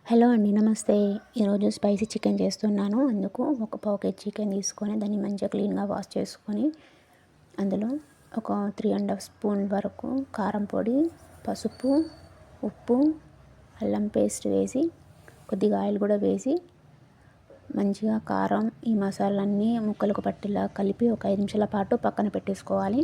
Hello అండి, నమస్తే. ఈరోజు స్పైసీ చికెన్ చేస్తున్నాను. అందుకు ఒక పావు కేజీ చికెన్ తీసుకొని దాన్ని మంచిగా క్లీన్గా వాష్ చేసుకొని అందులో ఒక 3½ స్పూన్ వరకు కారం పొడి, పసుపు, ఉప్పు, అల్లం పేస్ట్ వేసి కొద్దిగా ఆయిల్ కూడా వేసి మంచిగా కారం ఈ మసాలాలన్నీ ముక్కలకు పట్టేలా కలిపి ఒక 5 నిమిషాల పాటు పక్కన పెట్టేసుకోవాలి.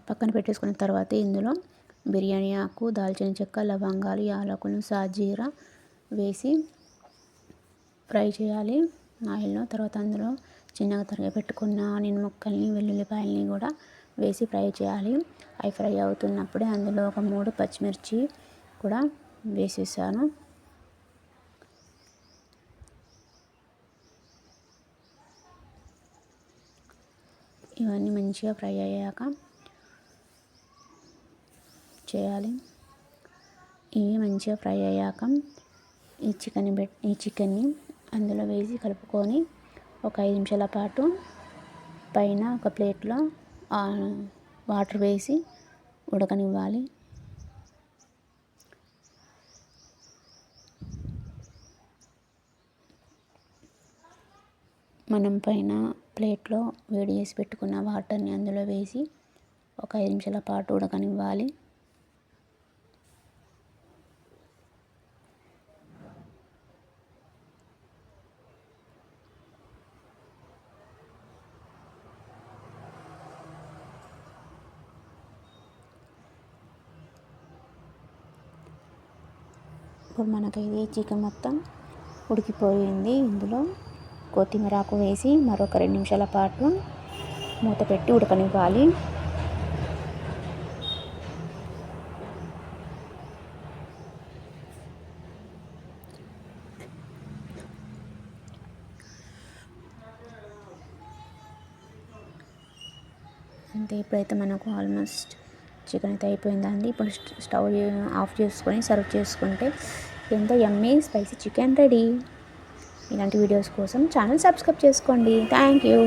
పక్కన పెట్టేసుకున్న తర్వాత ఇందులో బిర్యానీ ఆకు, దాల్చిన చెక్క, లవంగాలు, యాలకులు, సాజీరా వేసి ఫ్రై చేయాలి ఆయిల్లో. తర్వాత అందులో చిన్నగా తరిగి పెట్టుకున్న ఆనియన్ ముక్కల్ని, వెల్లుల్లిపాయల్ని కూడా వేసి ఫ్రై చేయాలి. అవి ఫ్రై అవుతున్నప్పుడే అందులో ఒక 3 పచ్చిమిర్చి కూడా వేసేసాను. ఇవన్నీ మంచిగా ఫ్రై అయ్యాక చేయాలి. ఇవి మంచిగా ఫ్రై అయ్యాక ఈ చికెన్ని అందులో వేసి కలుపుకొని ఒక 5 నిమిషాల పాటు పైన ఒక ప్లేట్లో వాటర్ వేసి ఉడకనివ్వాలి. మనం పైన ప్లేట్లో వేడి చేసి పెట్టుకున్న వాటర్ని అందులో వేసి ఒక 5 నిమిషాల పాటు ఉడకనివ్వాలి. ఇప్పుడు మనకైతే చికెన్ మొత్తం ఉడికిపోయింది. ఇందులో కొత్తిమీర ఆకు వేసి మరొక 2 నిమిషాల పాటు మూత పెట్టి ఉడకనివ్వాలి. అంతే, ఇప్పుడైతే మనకు ఆల్మోస్ట్ చికెన్ అయితే అయిపోయిందండి. ఇప్పుడు స్టవ్ ఆఫ్ చేసుకొని సర్వ్ చేసుకుంటే ఎంతో యమ్మీ స్పైసీ చికెన్ రెడీ. ఇలాంటి వీడియోస్ కోసం ఛానల్ సబ్స్క్రైబ్ చేసుకోండి. Thank you.